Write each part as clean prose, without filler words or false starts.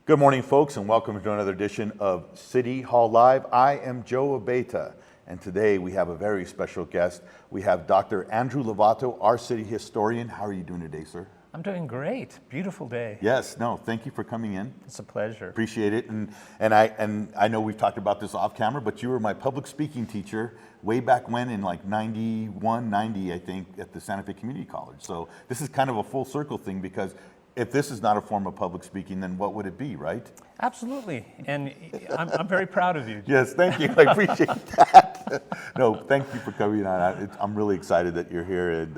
Good morning, folks, and welcome to another edition of City Hall Live. I am Joe Abeta, and today we have a very special guest. We have Dr. Andrew Lovato, our city historian. How are you doing today, sir? I'm doing great. Beautiful day. Yes, no, thank you for coming in. It's a pleasure. Appreciate it. And I know we've talked about this off camera, but you were my public speaking teacher way back when in like 91, 90, I think, at the Santa Fe Community College. So this is kind of a full circle thing because if this is not a form of public speaking, then what would it be, right? Absolutely, and I'm very proud of you. Yes, thank you. I appreciate that. No, thank you for coming on. I'm really excited that you're here,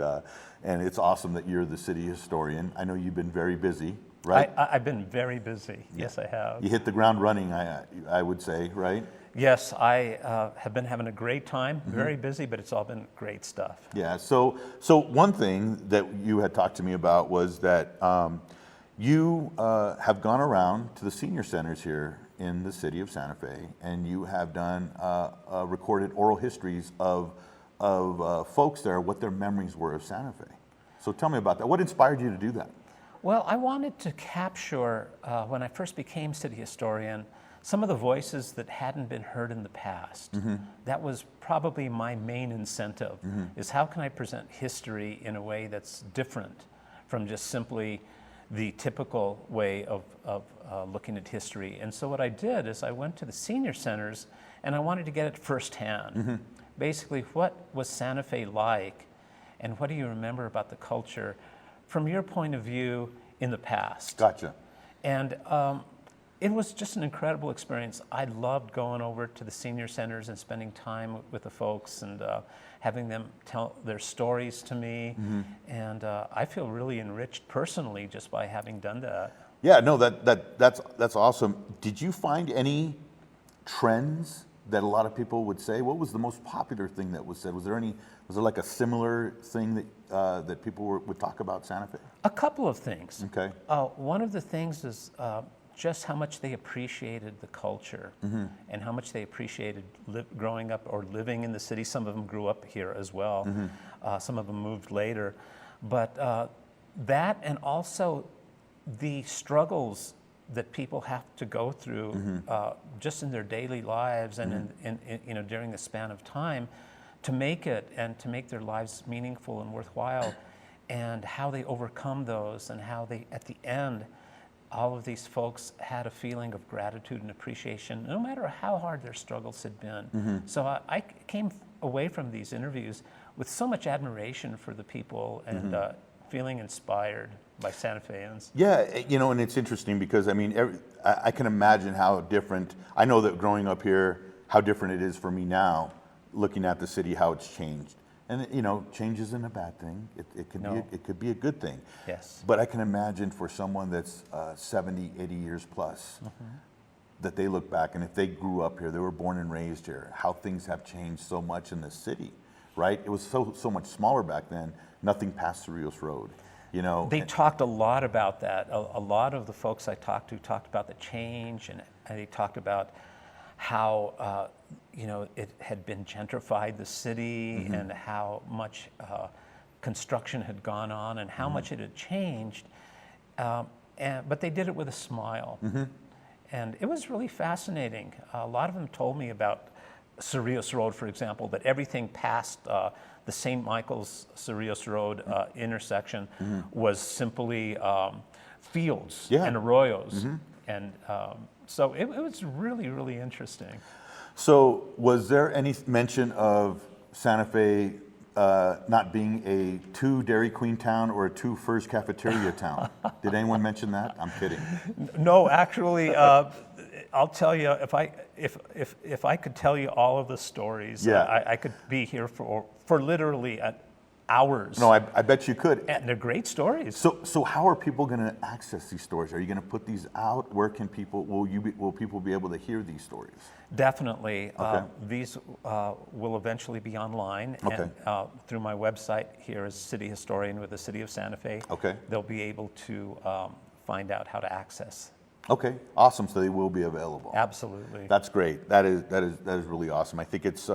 and it's awesome that you're the city historian. I know you've been very busy, right? I've been very busy. Yes, I have. You hit the ground running, I would say, right? Yes, I have been having a great time. Very busy, but it's all been great stuff. Yeah. So one thing that you had talked to me about was that you have gone around to the senior centers here in the city of Santa Fe, and you have done recorded oral histories of folks there, what their memories were of Santa Fe. So tell me about that. What inspired you to do that? Well, I wanted to capture, when I first became city historian, some of the voices that hadn't been heard in the past. That was probably my main incentive, is how can I present history in a way that's different from just simply the typical way of looking at history. And so what I did is I went to the senior centers and I wanted to get it firsthand. Basically, what was Santa Fe like and what do you remember about the culture from your point of view in the past? Gotcha. And it was just an incredible experience. I loved going over to the senior centers and spending time with the folks and having them tell their stories to me. And I feel really enriched personally just by having done that. Yeah, no, that's awesome. Did you find any trends that a lot of people would say? What was the most popular thing that was said? Was there like a similar thing that people would talk about Santa Fe? A couple of things. Okay. One of the things is just how much they appreciated the culture and how much they appreciated growing up or living in the city. Some of them grew up here as well. Some of them moved later. But that, and also the struggles that people have to go through just in their daily lives and in during the span of time to make it and to make their lives meaningful and worthwhile, and how they overcome those, and how they, at the end, all of these folks had a feeling of gratitude and appreciation, no matter how hard their struggles had been. So I came away from these interviews with so much admiration for the people and feeling inspired by Santa Feans. Yeah, and it's interesting because, I mean, I can imagine how different, I know that growing up here, how different it is for me now, looking at the city, how it's changed. And change isn't a bad thing. It could be a good thing. Yes. But I can imagine for someone that's 70, 80 years plus, that they look back, and if they grew up here, they were born and raised here, how things have changed so much in the city, right? It was so much smaller back then. Nothing passed through Rios Road, They talked a lot about that. A lot of the folks I talked to talked about the change, and they talked about how it had been gentrified, the city, and how much construction had gone on, and how much it had changed. But they did it with a smile, and it was really fascinating. A lot of them told me about Cerrillos Road, for example, that everything past the St. Michael's Cerrillos Road intersection was simply fields and arroyos, and so it was really, really interesting. So was there any mention of Santa Fe not being a 2 Dairy Queen town or a 2 First Cafeteria town? Did anyone mention that? I'm kidding. No, actually, I'll tell you, if I could tell you all of the stories, I could be here for literally hours. No, I bet you could. And they're great stories. So how are people going to access these stories? Are you going to put these out? Where can people? Will people be able to hear these stories? Definitely. Okay. These will eventually be online. Okay. And through my website here as City Historian with the City of Santa Fe. Okay. They'll be able to find out how to access. Okay, awesome. So they will be available. Absolutely. That's great. That is really awesome. I think it's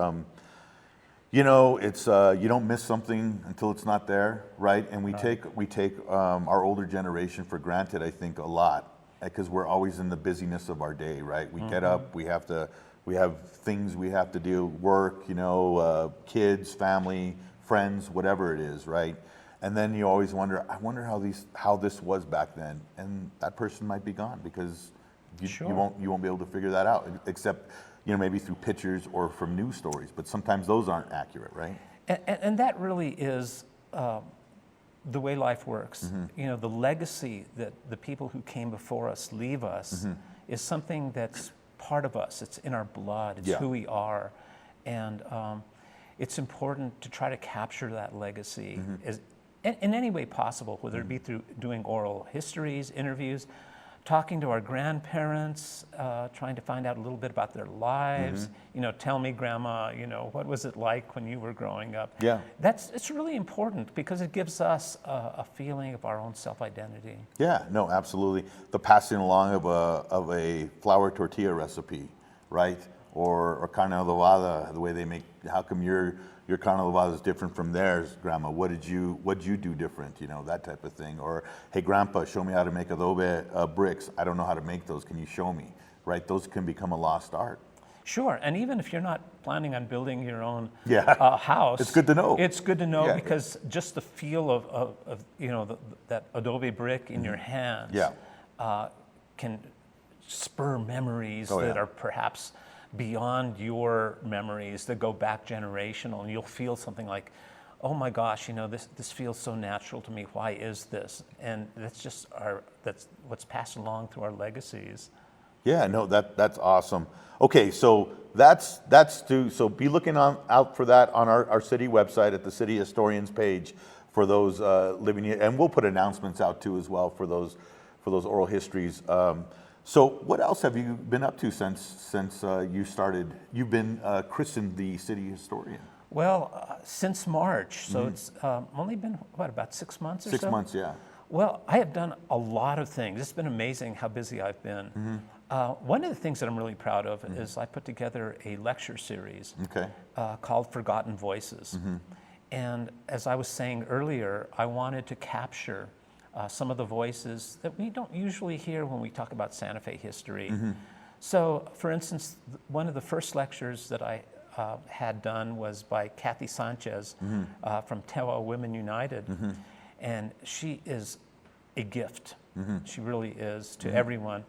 you don't miss something until it's not there, right? And we take our older generation for granted, I think, a lot. because we're always in the busyness of our day, right? We get up, we have things we have to do, work, kids, family, friends, whatever it is, right? And then you always wonder, I wonder how this was back then, and that person might be gone because you won't be able to figure that out, except maybe through pictures or from news stories. But sometimes those aren't accurate, right? And that really is the way life works. The legacy that the people who came before us leave us is something that's part of us. It's in our blood. It's who we are, and it's important to try to capture that legacy in any way possible, whether it be through doing oral histories, interviews, talking to our grandparents, trying to find out a little bit about their lives. Tell me, Grandma, what was it like when you were growing up? Yeah. It's really important because it gives us a feeling of our own self-identity. Yeah, no, absolutely. The passing along of a flour tortilla recipe, right? Or carne adobada, the way they make. How come your carne adobada is different from theirs, Grandma? What did you do different? That type of thing. Or, hey, Grandpa, show me how to make adobe bricks. I don't know how to make those. Can you show me? Right? Those can become a lost art. Sure, and even if you're not planning on building your own house, it's good to know. It's good to know because just the feel of that adobe brick in your hands can spur memories that are perhaps beyond your memories, that go back generational, and you'll feel something like, oh my gosh, this feels so natural to me. Why is this? And that's what's passed along through our legacies. Yeah, no, that's awesome. Okay, so so be looking out for that on our city website at the City Historians page for those living here, and we'll put announcements out too as well for those oral histories. So what else have you been up to since you've been christened the city historian? Well, since March, so it's only been, about 6 months or so? 6 months, yeah. Well, I have done a lot of things. It's been amazing how busy I've been. One of the things that I'm really proud of is I put together a lecture series called Forgotten Voices. And as I was saying earlier, I wanted to capture some of the voices that we don't usually hear when we talk about Santa Fe history. So, for instance, one of the first lectures that I had done was by Kathy Sanchez from Tewa Women United, and she is a gift. She really is to everyone.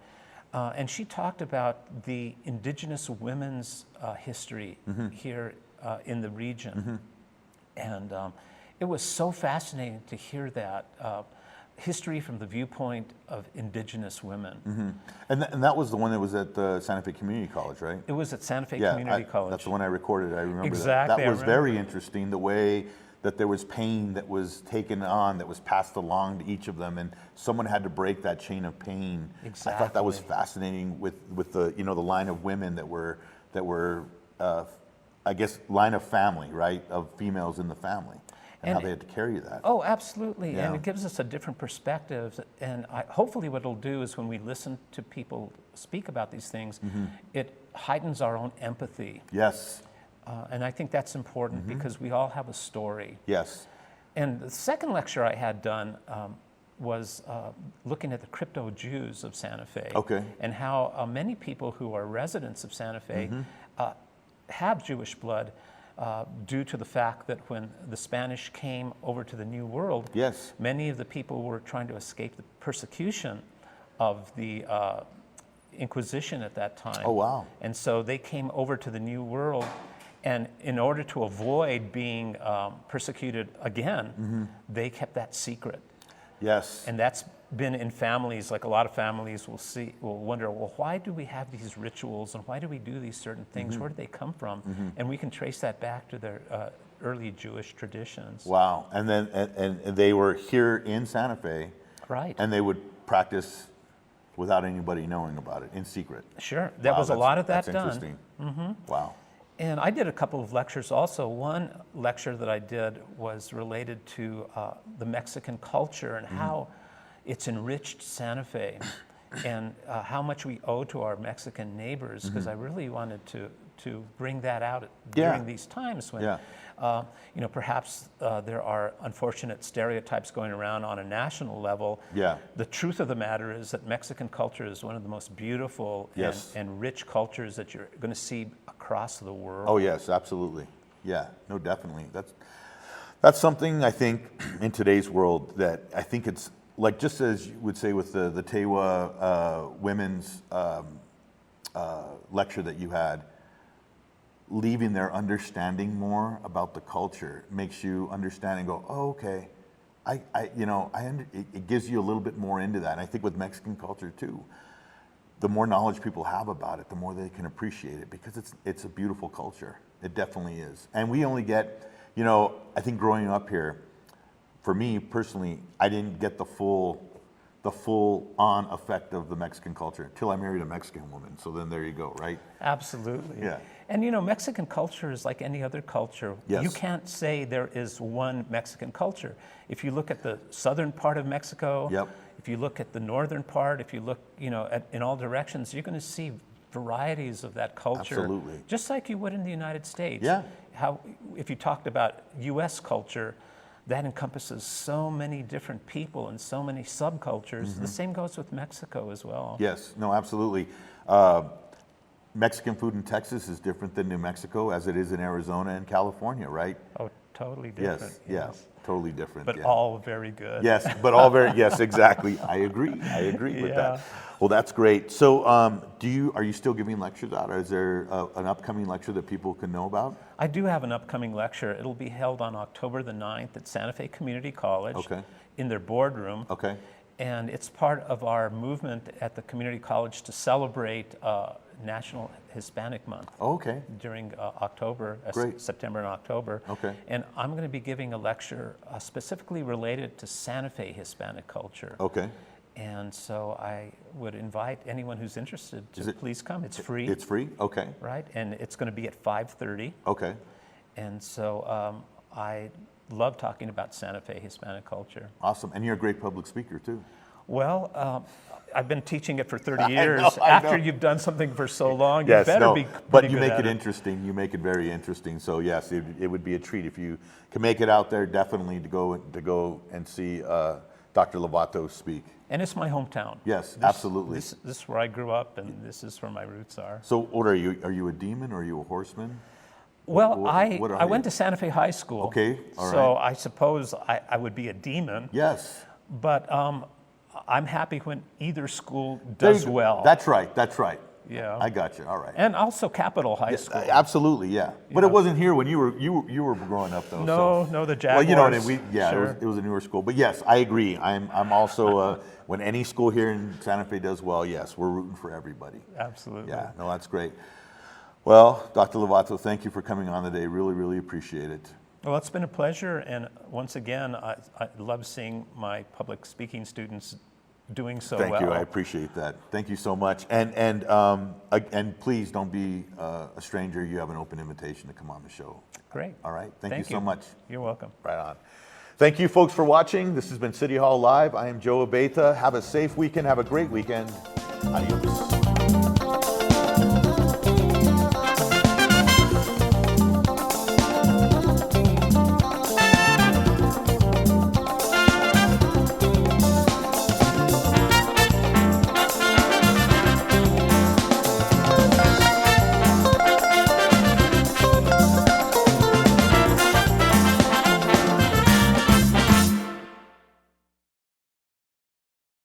And she talked about the Indigenous women's history here in the region. And it was so fascinating to hear that. History from the viewpoint of Indigenous women. And that was the one that was at the Santa Fe Community College, right? It was at Santa Fe Community College. That's the one I recorded. I remember Exactly, that. That was very interesting, the way that there was pain that was taken on, that was passed along to each of them, and someone had to break that chain of pain. Exactly. I thought that was fascinating with the the line of women that were I guess line of family, right, of females in the family. And how they had to carry that. Oh, absolutely. Yeah. And it gives us a different perspective. And hopefully what it'll do is when we listen to people speak about these things, it heightens our own empathy. Yes. And I think that's important because we all have a story. Yes. And the second lecture I had done was looking at the crypto Jews of Santa Fe. Okay. And how many people who are residents of Santa Fe have Jewish blood. Due to the fact that when the Spanish came over to the New World, many of the people were trying to escape the persecution of the Inquisition at that time. Oh, wow. And so they came over to the New World, and in order to avoid being persecuted again, they kept that secret. Yes. And that's been in families, like a lot of families will wonder, well, why do we have these rituals and why do we do these certain things? Where do they come from? And we can trace that back to their early Jewish traditions. Wow. And then and they were here in Santa Fe. Right. And they would practice without anybody knowing about it, in secret. Sure. There was a lot of that that's done. Interesting. Wow. And I did a couple of lectures also. One lecture that I did was related to the Mexican culture and how it's enriched Santa Fe. and how much we owe to our Mexican neighbors, because I really wanted to bring that out during these times when, you know, perhaps there are unfortunate stereotypes going around on a national level. Yeah. The truth of the matter is that Mexican culture is one of the most beautiful and rich cultures that you're going to see across the world. Oh yes, absolutely. Yeah, no, definitely. That's something I think in today's world that I think it's like, just as you would say with the Tewa women's lecture that you had, leaving there understanding more about the culture makes you understand and go, oh, okay, it gives you a little bit more into that. And I think with Mexican culture too, the more knowledge people have about it, the more they can appreciate it, because it's a beautiful culture. It definitely is. And we only get, you know, I think growing up here, for me personally, I didn't get the full on effect of the Mexican culture until I married a Mexican woman. So then there you go, right? Absolutely. Yeah. And you know, Mexican culture is like any other culture. Yes. You can't say there is one Mexican culture. If you look at the southern part of Mexico, if you look at the northern part, if you look, you know, in all directions, you're going to see varieties of that culture. Absolutely. Just like you would in the United States. Yeah. If you talked about U.S. culture, that encompasses so many different people and so many subcultures. The same goes with Mexico as well. Yes, no, absolutely. Mexican food in Texas is different than New Mexico, as it is in Arizona and California, right? Oh, totally different. Yes, totally different. But all very good. Yes, but all very, yes, exactly. I agree with that. Well, that's great. So are you still giving lectures out? Or is there an upcoming lecture that people can know about? I do have an upcoming lecture. It'll be held on October the 9th at Santa Fe Community College in their boardroom. Okay. And it's part of our movement at the community college to celebrate National Hispanic Month. Okay. During October, September and October. Okay. And I'm going to be giving a lecture specifically related to Santa Fe Hispanic culture. Okay. And so I would invite anyone who's interested to please come. It's free. It's free? Okay. Right? And it's going to be at 5:30. Okay. And so I love talking about Santa Fe Hispanic culture. Awesome. And you're a great public speaker too. Well, I've been teaching it for 30 years. After you've done something for so long, you better be pretty But you good make at it interesting. You make it very interesting. So yes, it would be a treat if you can make it out there. Definitely to go and see Dr. Lovato speak. And it's my hometown. Yes, absolutely. This is where I grew up, and this is where my roots are. So what are you? Are you a demon or are you a horseman? Well, what I went to Santa Fe High School. Okay, all right. So I suppose I would be a demon. Yes. But I'm happy when either school does well. That's right. That's right. Yeah. I got you. All right. And also Capital High School. Absolutely, yeah. But it wasn't here when you were growing up, though. No, the Jaguars. Well, you know what I mean. It was a newer school. But yes, I agree. I'm also when any school here in Santa Fe does well, yes, we're rooting for everybody. Absolutely. Yeah. No, that's great. Well, Dr. Lovato, thank you for coming on today. Really, really appreciate it. Well, it's been a pleasure, and once again, I love seeing my public speaking students doing so well. Thank you. I appreciate that. Thank you so much. And please don't be a stranger. You have an open invitation to come on the show. Great. All right. Thank you so much. You're welcome. Right on. Thank you, folks, for watching. This has been City Hall Live. I am Joe Abeta. Have a safe weekend. Have a great weekend. Adios.